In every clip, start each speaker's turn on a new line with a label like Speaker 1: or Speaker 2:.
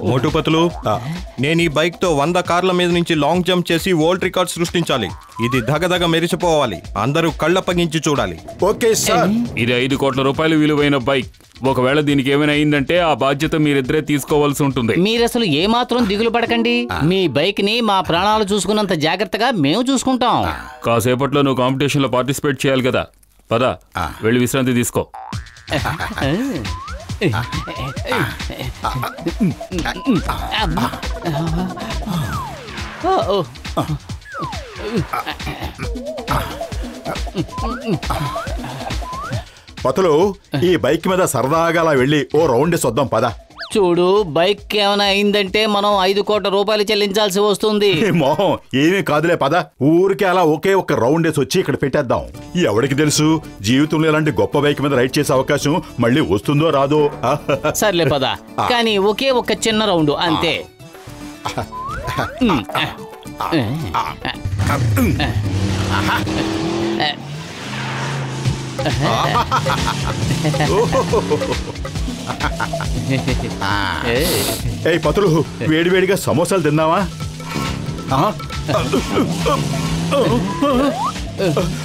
Speaker 1: మోటుపతులు, నేను ఈ బైక్ తో 100 కార్ల మీద నుంచి లాంగ్ జంప్ చేసి వరల్డ్ రికార్డ్ సృష్టించాలి. ఇది దగదగ మెరిసిపోవాలి, అందరూ కళ్ళప్పగించి చూడాలి.
Speaker 2: Okay sir.
Speaker 3: ఇది 5 కోట్ల రూపాయలు విలువైన బైక్. ఒకవేళ దీనికి ఏమైనా అయిందంటే ఆ బాధ్యత మీరిద్దరే తీసుకోవాల్సి ఉంటుంది.
Speaker 4: మీరసలు ఏమాత్రం దిగులు పడకండి. మీ బైక్ ని మా ప్రాణాలు చూసుకున్నంత జాగ్రత్తగా మేము చూసుకుంటాం.
Speaker 3: కాసేపట్లో నువ్వు కాంపిటీషన్ లో పార్టిసిపేట్ చేయాలి కదా. పద, వెళ్ళి విశ్రాంతి తీసుకో.
Speaker 2: పతులు, ఈ బైక్ మీద సరదాగా అలా వెళ్ళి ఓ రౌండ్ వద్దాం పద.
Speaker 4: చూడు, బైక్ ఏమైనా అయిందంటే మనం 5 కోట్ల రూపాయలు చెల్లించాల్సి వస్తుంది.
Speaker 2: మోహం, ఏమీ కాదులే పద. ఊరికే అలా ఒకే ఒక్క రౌండ్ వేసి వచ్చి ఇక్కడ పెట్టేద్దాం. ఎవరికి తెలుసు, జీవితంలో ఇలాంటి గొప్ప బైక్ మీద రైడ్ చేసే అవకాశం మళ్ళీ వస్తుందో రాదో.
Speaker 4: సర్లే పద, కానీ ఒకే ఒక్క చిన్న రౌండ్ అంతే.
Speaker 2: ఏ పతులు, వేడివేడిగా సమోసాలు తిందామా?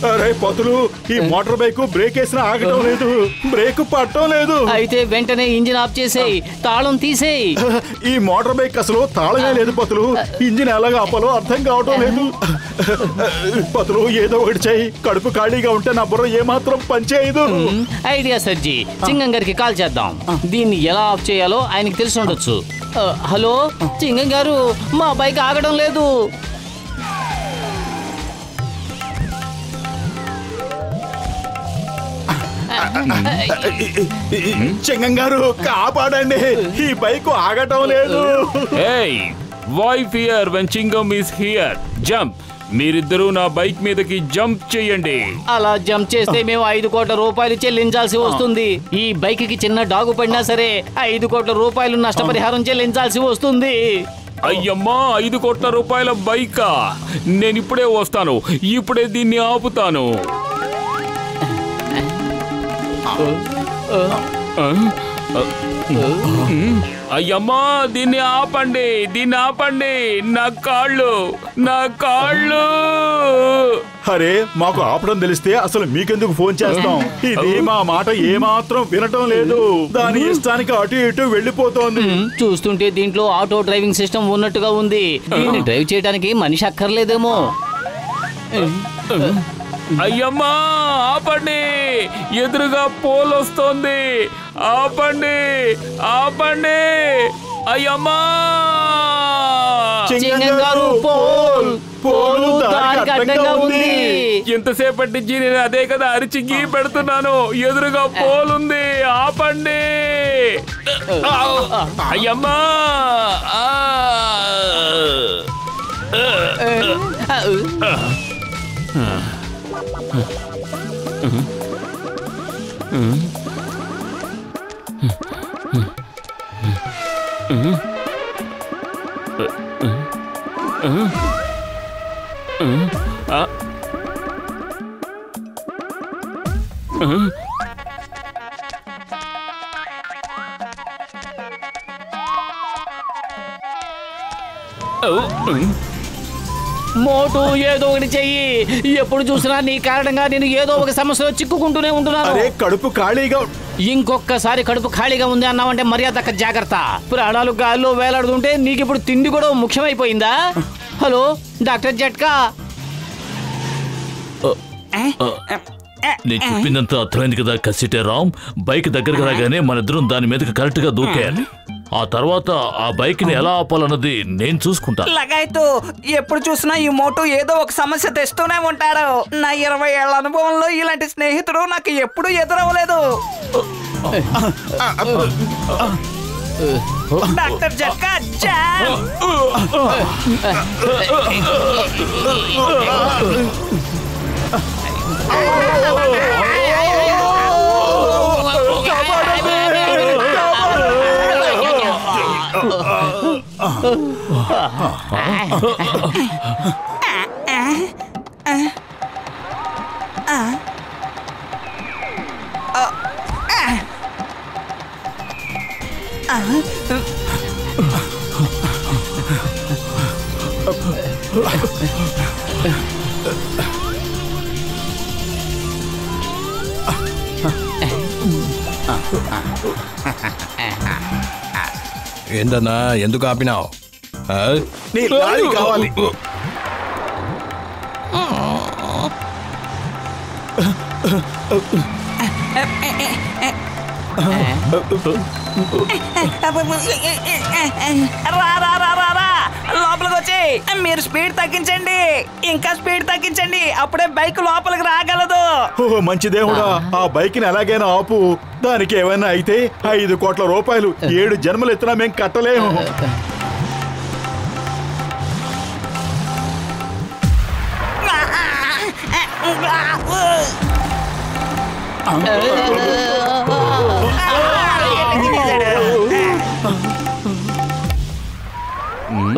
Speaker 2: అరే పతులు, ఈ మోటార్ బైక్ బ్రేక్ వేసినా ఆగటం లేదు, బ్రేక్ పట్టడం లేదు.
Speaker 4: అయితే వెంటనే ఇంజిన్ ఆఫ్ చేసేయి, తాళం తీసేయి.
Speaker 2: ఈ మోటార్ బైక్ అసలు తాళమే లేదు పతులు. ఇంజిన్ ఎలాగా ఆపాలో అర్థం కావటం లేదు. పతులు, ఏదో ఒకటి చెయ్యి. కడుపు ఖాళీగా ఉంటే నా బుర్ర ఏమాత్రం పనిచేయదు.
Speaker 4: ఐడియా సర్జీ, చింగం గారికి కాల్ చేద్దాం. దీన్ని ఎలా ఆఫ్ చేయాలో ఆయనకి తెలిసి ఉండొచ్చు. హలో చింగం గారు, మా బైక్ ఆగడం లేదు.
Speaker 2: చింగం గారు, కాపాడండి, ఈ బైక్ ఆగటం లేదు.
Speaker 3: Why fear when Chingam is here? Jump! మీరిద్దరూ నా బైక్ మీదకి జంప్ చేయండి.
Speaker 4: అలా జంప్ చేస్తే మేము 5 కోట్ల రూపాయలు చెల్లించాల్సి వస్తుంది. ఈ బైక్ కి చిన్న డాగు పడినా సరే 5 కోట్ల రూపాయలు నష్టపరిహారం చెల్లించాల్సి వస్తుంది.
Speaker 3: అయ్యమ్మా, 5 కోట్ల రూపాయల బైకా? నేను ఇప్పుడే వస్తాను, ఇప్పుడే దీన్ని ఆపుతాను. అయ్యమ్మా, దీన్ని ఆపండి, దీన్ని ఆపండి. నా కాళ్ళు.
Speaker 2: అరే, మాకు ఆపడం తెలిస్తే అసలు మీకెందుకు ఫోన్ చేస్తాం? ఇది మా మాట ఏమాత్రం వినటం లేదు. దాని ఇష్టానికి అటు ఇటు వెళ్ళిపోతోంది.
Speaker 4: చూస్తుంటే దీంట్లో ఆటో డ్రైవింగ్ సిస్టమ్ ఉన్నట్టుగా ఉంది. దీన్ని డ్రైవ్ చేయడానికి మనిషి అక్కర్లేదేమో.
Speaker 3: అయ్యమ్మా, ఆపండి, ఎదురుగా పోల్ వస్తోంది. ఆపండి. అయ్యమ్మా, ఎంతసేపటి నుంచి నేను అదే కదా అరిచి గీ పెడుతున్నాను. ఎదురుగా పోల్ ఉంది, ఆపండి. అయ్యమ్మా,
Speaker 4: మోటు, ఏదో ఒకటి చెయ్యి. ఎప్పుడు చూసినా నీ కారణంగా నేను ఏదో ఒక సమస్యలో చిక్కుకుంటూనే ఉంటున్నాను.
Speaker 2: కడుపు ఖాళీగా.
Speaker 4: ఇంకొకసారి కడుపు ఖాళీగా ఉంది అన్నావంటే మర్యాద జాగ్రత్త. ప్రాణాలు గాల్లో వేలాడుతుంటే నీకు ఇప్పుడు తిండి కూడా ముఖ్యమైపోయిందా? హలో డాక్టర్ జట్కా.
Speaker 5: నేను చెప్పిందంతా అర్థమైంది కదా కసిటే రామ్. బైక్ దగ్గరకు రాగానే మన ఇద్దరం దాని మీదకి కరెక్ట్ గా దూకేయాలి. ఆ తర్వాత ఆ బైక్ ని ఎలా ఆపాలన్నది నేను చూసుకుంటా.
Speaker 6: లగాయతు, ఎప్పుడు చూసినా ఈ మోటు ఏదో ఒక సమస్య తెస్తూనే ఉంటాడు. నా 20 ఏళ్ల అనుభవంలో ఇలాంటి స్నేహితుడు నాకు ఎప్పుడూ ఎదురవ్వలేదు. డాక్టర్ జట్కా,
Speaker 1: ఏందన్నా ఎందుకు ఆపినావు?
Speaker 2: నీ లారీ కావాలి.
Speaker 6: లోపలికి వచ్చి మీరు స్పీడ్ తగ్గించండి, ఇంకా స్పీడ్ తగ్గించండి, అప్పుడే బైక్ లోపలికి రాగలదు.
Speaker 2: ఓ మంచి దేవుడా, ఆ బైక్ ని ఎలాగైనా ఆపు. దానికి ఏమైనా అయితే 5 కోట్ల రూపాయలు 7 జన్మలు ఎత్తునా మేం కట్టలేము.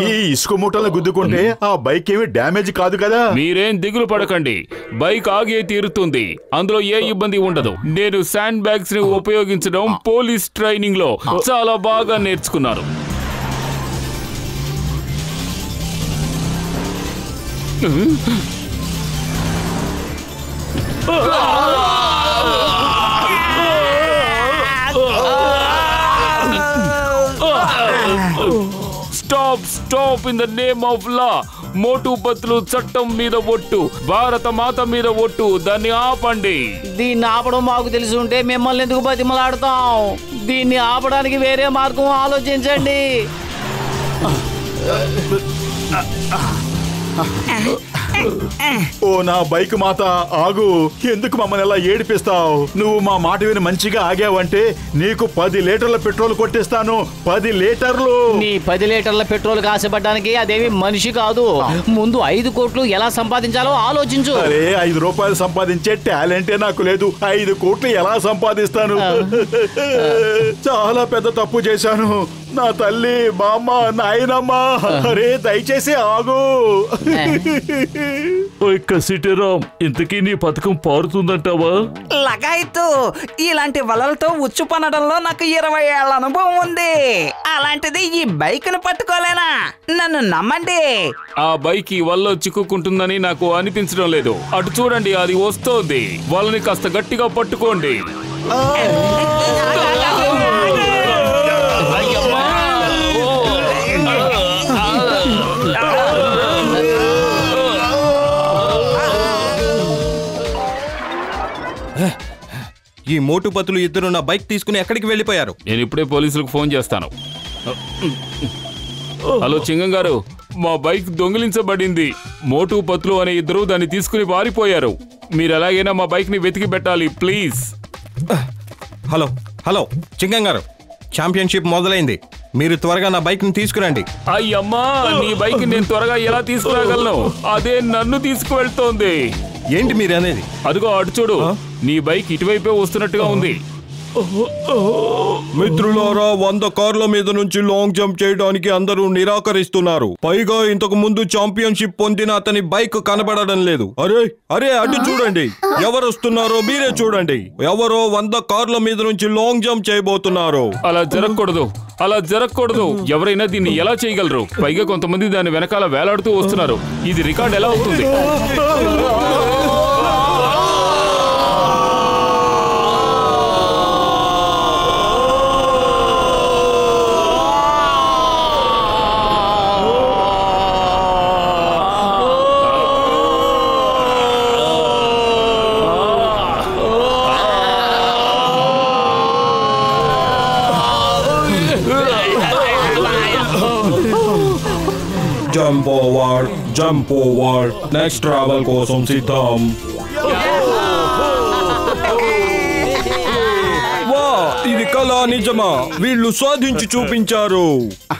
Speaker 2: ఈ ఇసుక మూటలను గుద్దుకుంటే ఆ బైక్ ఏమి డ్యామేజ్ కాదు కదా?
Speaker 3: మీరేం దిగులు పడకండి, బైక్ ఆగే తీరుతుంది, అందులో ఏ ఇబ్బంది ఉండదు. నేను శాండ్ బ్యాగ్స్ ని ఉపయోగించడం పోలీస్ ట్రైనింగ్ లో చాలా బాగా నేర్చుకున్నాను. Stop stop in the name of law. Motu Patlu చట్టం మీద ఒట్టు, భారత మాత మీద ఒట్టు, దాన్ని ఆపండి.
Speaker 4: దీన్ని ఆపడం మాకు తెలిసి ఉంటే మిమ్మల్ని ఎందుకు బతిమలాడతాం? దీన్ని ఆపడానికి వేరే మార్గం ఆలోచించండి.
Speaker 2: ఓ నా బైక్ మాత ఆగు, ఎందుకు మమ్మల్ని ఎలా ఏడిపిస్తావు? నువ్వు మా మాట విని మంచిగా ఆగావంటే నీకు 10 లీటర్ల పెట్రోల్ కొట్టిస్తాను. 10 లీటర్లు.
Speaker 4: నీ 10 లీటర్ల పెట్రోల్ ఆశపడ్డానికి అదేమి మనిషి కాదు. ముందు 5 కోట్లు ఎలా సంపాదించాలో ఆలోచించు.
Speaker 2: అరే 5 రూపాయలు సంపాదించే టాలెంటే నాకు లేదు. 5 కోట్లు ఎలా సంపాదిస్తాను? చాలా పెద్ద తప్పు చేశాను. నా తల్లి, బామ్మ, నాయనమ్మ, అరే దయచేసి ఆగు.
Speaker 5: కసిటరామ్, ఇంతకీ నీ పథకం పారుతుందంటావా?
Speaker 6: లగాయత్తు, ఇలాంటి వలలతో ఉచ్చు పనడంలో నాకు 20 ఏళ్ల అనుభవం ఉంది. అలాంటిది ఈ బైక్ ను పట్టుకోలేనా? నన్ను నమ్మండి.
Speaker 3: ఆ బైక్ ఈ వల్ల చిక్కుకుంటుందని నాకు అనిపించడం లేదు. అటు చూడండి, అది వస్తోంది. వాళ్ళని కాస్త గట్టిగా పట్టుకోండి.
Speaker 1: ఈ మోటుపతులు ఇద్దరు నా బైక్ తీసుకుని ఎక్కడికి వెళ్ళిపోయారు?
Speaker 3: నేను ఇప్పుడే పోలీసులకు ఫోన్ చేస్తాను. హలో చింగం గారు, మా బైక్ దొంగిలించబడింది. మోటు పత్లు అనే ఇద్దరు దాన్ని తీసుకుని పారిపోయారు. మీరు ఎలాగైనా మా బైక్ ని వెతికి పెట్టాలి ప్లీజ్.
Speaker 1: హలో హలో చింగం గారు, ఛాంపియన్షిప్ మొదలైంది. మీరు త్వరగా నా బైక్ ని తీసుకురండి.
Speaker 3: అయ్యమ్మా, నీ బైక్ నేను త్వరగా ఎలా తీసుకురాగలను? అదే నన్ను తీసుకువెళ్తోంది.
Speaker 1: ఏంటి మీరు అనేది?
Speaker 3: అదిగో అటు చూడు, నీ బైక్ ఇటువైపే వస్తున్నట్టుగా ఉంది.
Speaker 1: మిత్రులారా, 100 కార్ల మీద నుంచి లాంగ్ జంప్ చేయడానికి అందరూ నిరాకరిస్తున్నారు. పైగా ఇంతకు ముందు ఛాంపియన్షిప్ పొందిన అతని బైక్ కనబడడం లేదు. అరే అరే అటు చూడండి, ఎవరు వస్తున్నారో మీరే చూడండి. ఎవరో 100 కార్ల మీద నుంచి లాంగ్ జంప్ చేయబోతున్నారు.
Speaker 3: అలా జరగకూడదు, అలా జరగకూడదు. ఎవరైనా దీన్ని ఎలా చేయగలరు? పైగా కొంతమంది దాని వెనకాల వేలాడుతూ వస్తున్నారు. ఇది రికార్డ్ ఎలా అవుతుంది?
Speaker 1: జంప్ ఓవర్, నెక్స్ట్ ట్రావెల్ కోసం సిద్ధం. వా, ఇది కళ నిజమా? వీళ్ళు సాధించి చూపించారు.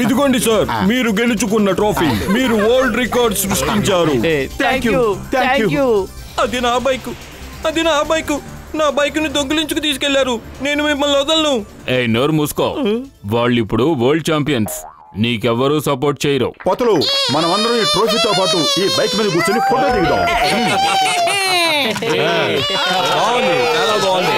Speaker 1: ఇదిగోండి సార్, మీరు గెలుచుకున్న ట్రోఫీ. మీరు వరల్డ్ రికార్డ్ సృష్టించారు.
Speaker 4: Thank you.
Speaker 1: అది నా బైక్, అది నా బైక్. నా బైక్ ని దొంగిలించుకు తీసుకెళ్లారు. నేను మిమ్మల్ని వదలను.
Speaker 3: ఏ నోరు మూసుకో. వాళ్ళు ఇప్పుడు వరల్డ్ ఛాంపియన్స్. నీకెవ్వరూ సపోర్ట్ చేయరు.
Speaker 2: పతులు, మనమందరం ఈ ట్రోఫీతో పాటు ఈ బైక్ మీద కూర్చొని ఫోటో దిగుదాం.
Speaker 1: బాగుంది, చాలా బాగుంది.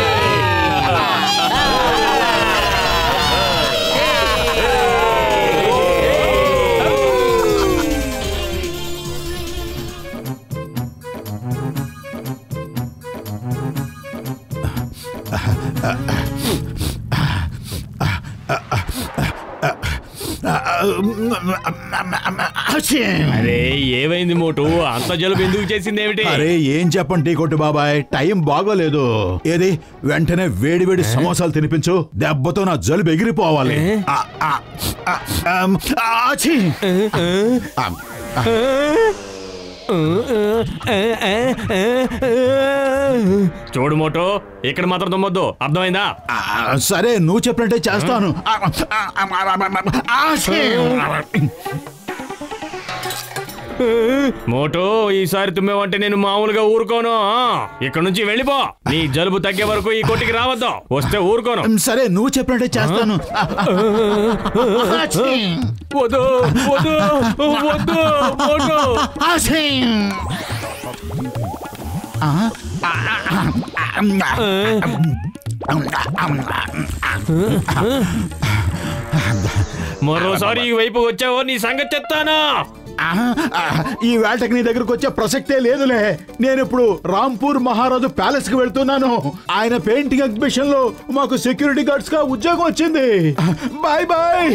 Speaker 7: అరే ఏమైంది మోటు అంత జలుబు ఎందుకు చేసింది ఏమిటి?
Speaker 2: అరే ఏం చెప్పండి కొట్టు బాబాయ్, టైం బాగోలేదు. ఏది వెంటనే వేడి వేడి సమోసాలు తినిపించు, దెబ్బతో నా జలుబు ఎగిరిపోవాలి.
Speaker 7: చూడు మోటో, ఇక్కడ మాత్రం తమ్మొద్దు, అర్థమైందా?
Speaker 2: సరే నువ్వు చెప్పినట్టే చేస్తాను.
Speaker 7: మోటో ఈసారి తుమ్మేవంటే నేను మామూలుగా ఊరుకోను. ఇక్కడ నుంచి వెళ్ళిపో. నీ జలుబు తగ్గే వరకు ఈ కొట్టికి రావద్దు, వస్తే ఊరుకోను.
Speaker 2: సరే నువ్వు చెప్పినట్టే చేస్తాను.
Speaker 7: వద్దు వద్దు వద్దు మోటో. మరోసారి ఈ వైపు వచ్చావో నీ సంగతి చెప్తానా?
Speaker 2: ఈ వేటకి నీ దగ్గరకు వచ్చే ప్రసక్తే లేదులే. నేను ఇప్పుడు రాంపూర్ మహారాజు ప్యాలెస్ కి వెళ్తున్నాను. ఆయన పెయింటింగ్ ఎగ్జిబిషన్ లో మాకు సెక్యూరిటీ గార్డ్స్ గా ఉద్యోగం వచ్చింది. Bye bye.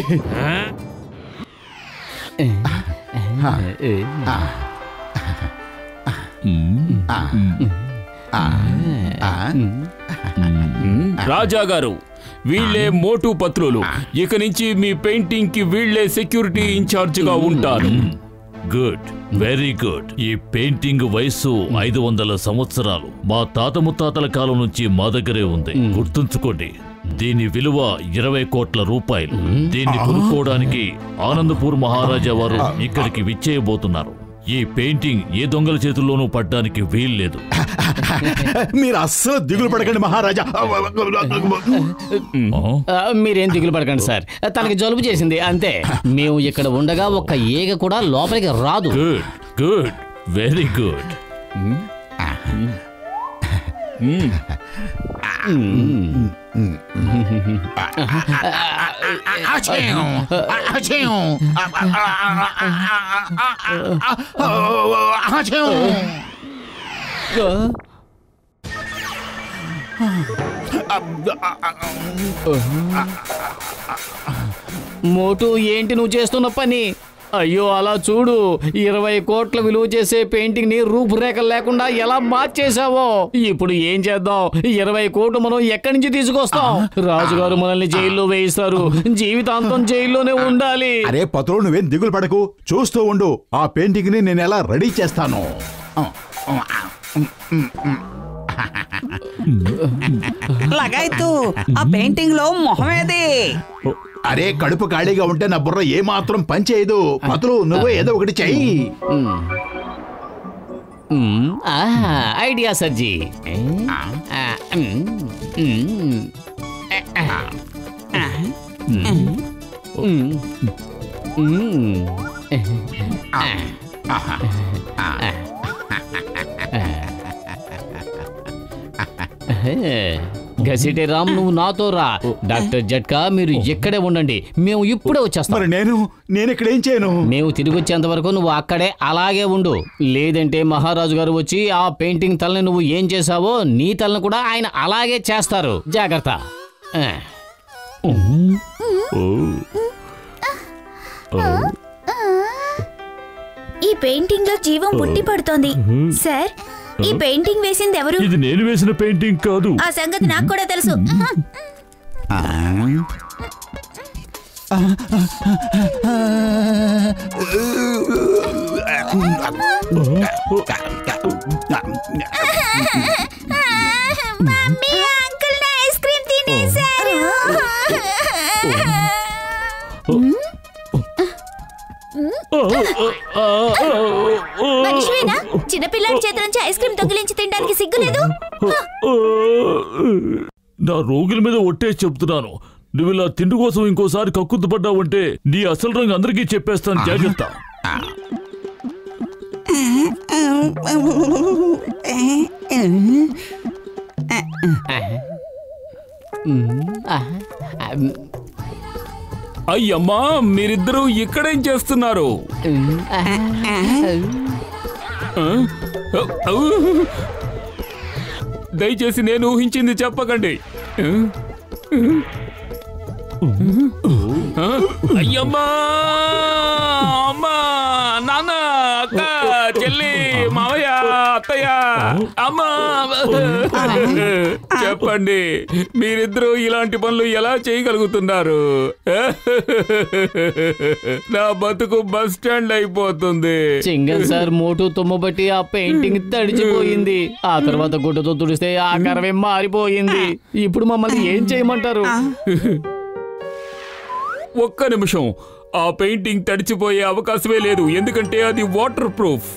Speaker 3: రాజా గారు, వీళ్ళే మోటు పత్రులు. ఇక నుంచి మీ పెయింటింగ్ కి వీళ్ళే సెక్యూరిటీ ఇన్ఛార్జ్ గా ఉంటారు.
Speaker 5: Good, very good. ఈ పెయింటింగ్ వయసు 500 సంవత్సరాలు. మా తాత ముత్తాతల కాలం నుంచి మా దగ్గరే ఉంది. గుర్తుంచుకోండి, దీని విలువ 20 కోట్ల రూపాయలు. దీన్ని కొనుక్కోవడానికి ఆనందపూర్ మహారాజా వారు ఇక్కడికి విచ్చేయబోతున్నారు. ఈ పెయింటింగ్ ఏ దొంగల చేతుల్లోనూ పడ్డానికి వీల్లేదు.
Speaker 2: మీరు అస్సలు దిగులు పడకండి మహారాజా.
Speaker 4: మీరేం దిగులు పడకండి సార్, తనకి జలుబు చేసింది అంతే. మేము ఇక్కడ ఉండగా ఒక్క ఈగ కూడా లోపలికి రాదు.
Speaker 5: Good good, very good.
Speaker 4: Motu ఏంటి నువ్వు చేస్తున్న పని? అయ్యో అలా చూడు, 20 కోట్ల విలువ చేసే పెయింటింగ్ ని రూపురేఖలు లేకుండా ఎలా మార్చేసావో. ఇప్పుడు ఏం చేద్దాం? 20 కోట్లు మనం ఎక్కడి నుంచి తీసుకొస్తాం? రాజుగారు మనల్ని జైల్లో వేయిస్తారు, జీవితాంతం జైల్లోనే ఉండాలి.
Speaker 2: అరే పత్రులు, నువ్వేం దిగులు పడకు, చూస్తూ ఉండు. ఆ పెయింటింగ్ ని నేను ఎలా రెడీ చేస్తాను.
Speaker 6: లగాయితూ ఆ పెయింటింగ్ లో మొహమేది?
Speaker 2: అరే కడుపు ఖాళీగా ఉంటే నా బుర్ర ఏ మాత్రం పనిచేయదు. పత్రులు, నువ్వే ఏదో ఒకటి చెయ్యి.
Speaker 4: ఐడియా సర్జీ. గసిటే రామ్, నువ్వు నాతో రా. డాక్టర్ జట్కా, మీరు ఇక్కడే ఉండండి, మేము ఇప్పుడే వచ్చేస్తాం.
Speaker 2: మరి నేను ఇక్కడ ఏం చేయను?
Speaker 4: మేము తిరిగి వచ్చేంత వరకు నువ్వు అక్కడే అలాగే ఉండు. లేదంటే మహారాజు గారు వచ్చి ఆ పెయింటింగ్ తలని నువ్వు ఏం చేసావో నీ తలని కూడా ఆయన అలాగే చేస్తారు. జాగ్రత్త.
Speaker 8: ఈ పెయింటింగ్ లో జీవం పుట్టి పడుతోంది. సార్, ఈ పెయింటింగ్ వేసింది ఎవరు?
Speaker 5: ఇది నేను వేసిన పెయింటింగ్ కాదు.
Speaker 8: ఆ సంగతి నాకు కూడా తెలుసు. మమ్మీ, అంకుల్ నా ఐస్ క్రీమ్ తినేశారు. మనిషివేనా? చిన్నపిల్లాడి చేతి నుంచి ఐస్ క్రీమ్ దొంగిలించి తినడానికి సిగ్గులేదు?
Speaker 5: నా రోగుల మీద ఒట్టేసి చెప్తున్నాను, నువ్వు ఇలా తిండి కోసం ఇంకోసారి కక్కుర్తి పడ్డావంటే నీ అసలు రంగు అందరికీ చెప్పేస్తాను. జాగ్రత్త.
Speaker 3: అయ్యమ్మా, మీరిద్దరూ ఇక్కడేం చేస్తున్నారు? దయచేసి నేను ఊహించింది చెప్పకండి. అయ్యమ్మా, అమ్మా, నాన్న, అక్క, చెల్లి, మావయ్య, అత్తయ్య, అమ్మా. చెప్పండి, మీరిద్దరూ ఇలాంటి పనులు ఎలా చేయగలుగుతున్నారు? నా బతుకు బస్ స్టాండ్ అయిపోతుంది.
Speaker 4: చింగల్ సార్ మోటు తుమ్మబట్టి ఆ పెయింటింగ్ తడిచిపోయింది. ఆ తర్వాత గుడ్డతో తుడిస్తే ఆకారమే మారిపోయింది. ఇప్పుడు మమ్మల్ని ఏం చేయమంటారు?
Speaker 3: ఒక్క నిమిషం, ఆ పెయింటింగ్ తడిచిపోయే అవకాశమే లేదు, ఎందుకంటే అది వాటర్ ప్రూఫ్.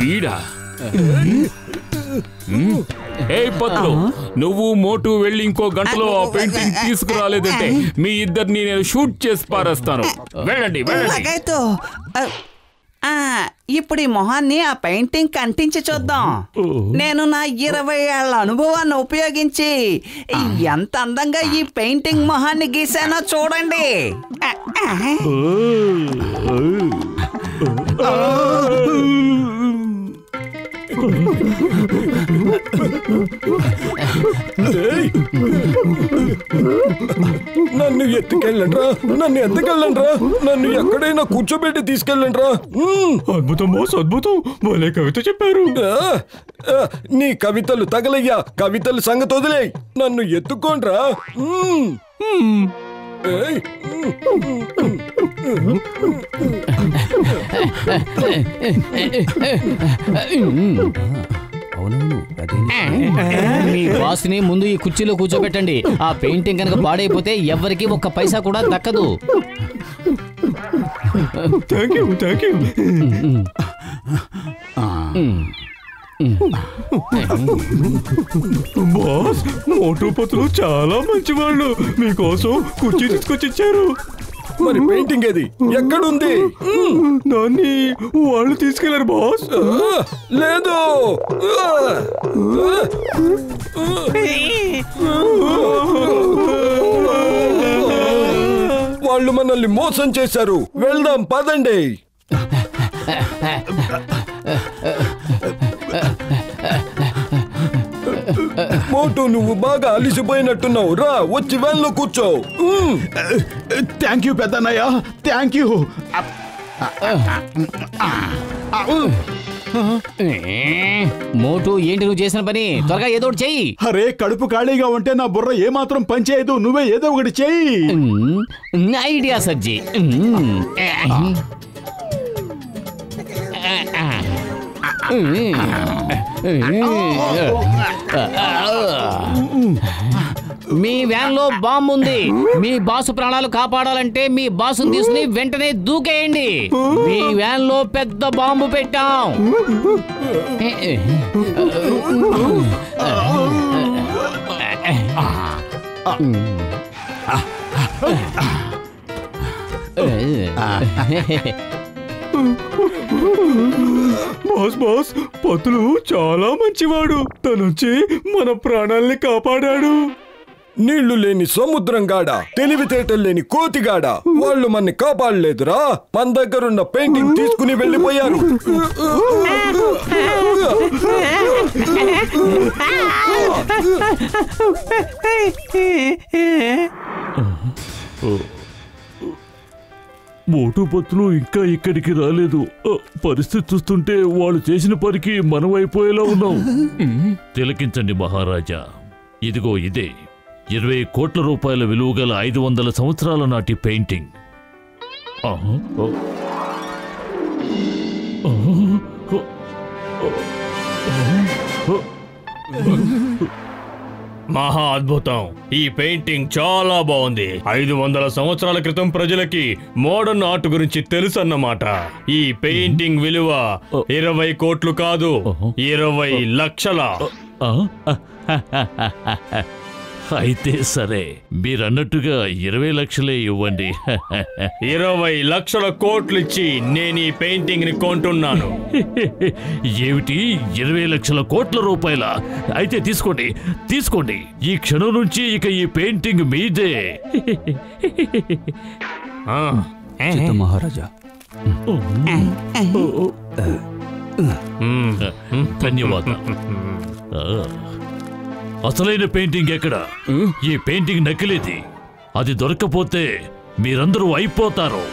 Speaker 3: వీడా? ఏ పత్రు, నువ్వు మోటు వెళ్ళి ఇంకో గంటలో ఆ పెయింటింగ్ తీసుకురాలేదంటే మీ ఇద్దరిని నేను షూట్ చేసి పారేస్తాను. వెళ్ళండి, వెళ్ళండి.
Speaker 6: ఇప్పుడు ఈ మొహాన్ని ఆ పెయింటింగ్ అంటించి చూద్దాం. నేను నా 20 ఏళ్ల అనుభవాన్ని ఉపయోగించి ఎంత అందంగా ఈ పెయింటింగ్ మొహాన్ని గీసానో చూడండి.
Speaker 1: నన్ను ఎత్తుకెళ్ళండ్రా, నన్ను ఎత్తుకెళ్ళండ్రా, నన్ను ఎక్కడైనా కూర్చోబెట్టి తీసుకెళ్ళండ్రా.
Speaker 7: అద్భుతం బాస్, అద్భుతం. భలే కవిత చెప్పారు.
Speaker 1: నీ కవితలు తగలయ్యా, కవితలు సంగతి వదిలేయ్, నన్ను ఎత్తుకోండ్రా.
Speaker 4: మీ బాస్ ని ముందు ఈ కుర్చీలో కూర్చోబెట్టండి. ఆ పెయింటింగ్ కనుక పాడైపోతే ఎవరికి ఒక్క పైసా కూడా దక్కదు.
Speaker 7: Thank you, thank you. Boss, Motu Patlu చాలా మంచివాళ్ళు. మీకోసం కుర్చీ తీసుకొచ్చిచ్చారు.
Speaker 1: మరి పెయింటింగ్ ఏది, ఎక్కడుంది?
Speaker 7: దాన్ని వాళ్ళు తీసుకెళ్లారు బాస్.
Speaker 1: లేదు, వాళ్ళు మనల్ని మోసం చేశారు. వెళ్దాం, పదండి. మోటు, నువ్వు బాగా అలిసిపోయినట్టున్నావు. రా, వచ్చి వ్యాన్లో కూర్చో.
Speaker 2: థ్యాంక్ యూ పెద్దన్నయ్య, థ్యాంక్ యూ.
Speaker 4: మోటు, ఏంటి నువ్వు చేసిన పని? త్వరగా ఏదో ఒకటి చెయ్యి.
Speaker 2: అరే, కడుపు ఖాళీగా ఉంటే నా బుర్ర ఏమాత్రం పనిచేయదు. నువ్వే ఏదో ఒకటి చెయ్యి.
Speaker 4: ఐడియా సజ్జి. మీ వ్యాన్ లో బాంబు ఉంది. మీ బాసు ప్రాణాలు కాపాడాలంటే మీ బాసుని తీసుకుని వెంటనే దూకేయండి. మీ వ్యాన్ లో పెద్ద బాంబు పెట్టాం.
Speaker 7: బాస్ బాస్, పతులు చాలా మంచివాడు. తనొచ్చి మన ప్రాణాల్ని కాపాడాడు.
Speaker 1: నీళ్లు లేని సముద్రం గాడ, తెలివితేటలు లేని కోతిగాడ, వాళ్ళు మన్ని కాపాడలేదురా. మన దగ్గరున్న పెయింటింగ్ తీసుకుని వెళ్ళిపోయారు.
Speaker 5: మోటు పత్తులు ఇంకా ఇక్కడికి రాలేదు. పరిస్థితి చూస్తుంటే వాళ్ళు చేసిన పనికి మనం అయిపోయేలా ఉన్నాం. తిలకించండి మహారాజా, ఇదిగో ఇదే 20 కోట్ల రూపాయల విలువ గల 500 సంవత్సరాల నాటి పెయింటింగ్.
Speaker 7: మహా అద్భుతం. ఈ పెయింటింగ్ చాలా బాగుంది. 500 సంవత్సరాల క్రితం ప్రజలకి మోడర్న్ ఆర్ట్ గురించి తెలుసు అన్నమాట. ఈ పెయింటింగ్ విలువ 20 కోట్లు కాదు, 20 లక్షల.
Speaker 5: అయితే సరే, మీరన్నట్టుగా 20 లక్షలే ఇవ్వండి.
Speaker 7: 20 లక్షల కోట్లు ఇచ్చి నేను ఈ పెయింటింగ్ ని కొంటున్నాను.
Speaker 5: ఏమిటి 20 లక్షల కోట్ల రూపాయల? అయితే తీసుకోండి, తీసుకోండి. ఈ క్షణం నుంచి ఇక ఈ పెయింటింగ్ మీదే.
Speaker 9: మహారాజా,
Speaker 5: ధన్యవాదాలు. అసలైన పెయింటింగ్ ఎక్కడ? ఈ పెయింటింగ్ నకిలీది. అది దొరకపోతే మీరందరూ అయిపోతారు.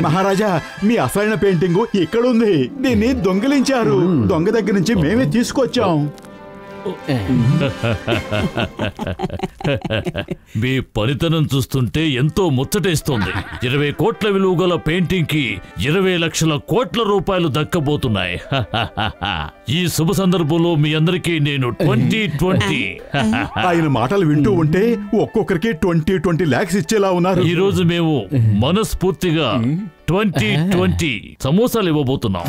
Speaker 2: మహారాజా, మీ అసలైన పెయింటింగ్ ఇక్కడుంది. దీన్ని దొంగిలించారు. దొంగ దగ్గర నుంచి మేమే తీసుకొచ్చాం.
Speaker 5: మీ పనితనం చూస్తుంటే ఎంతో ముచ్చటేస్తోంది. 20 కోట్ల విలువ గల పెయింటింగ్ కి 20 లక్షల కోట్ల రూపాయలు దక్కబోతున్నాయి. ఈ శుభ సందర్భంలో మీ అందరికీ నేను 2020
Speaker 2: ఆయన మాటలు వింటూ ఉంటే ఒక్కొక్కరికి 20 lakhs ఇచ్చేలా ఉన్నారు.
Speaker 5: ఈ రోజు మేము మనస్ఫూర్తిగా 2020 సమోసాలు ఇవ్వబోతున్నాం.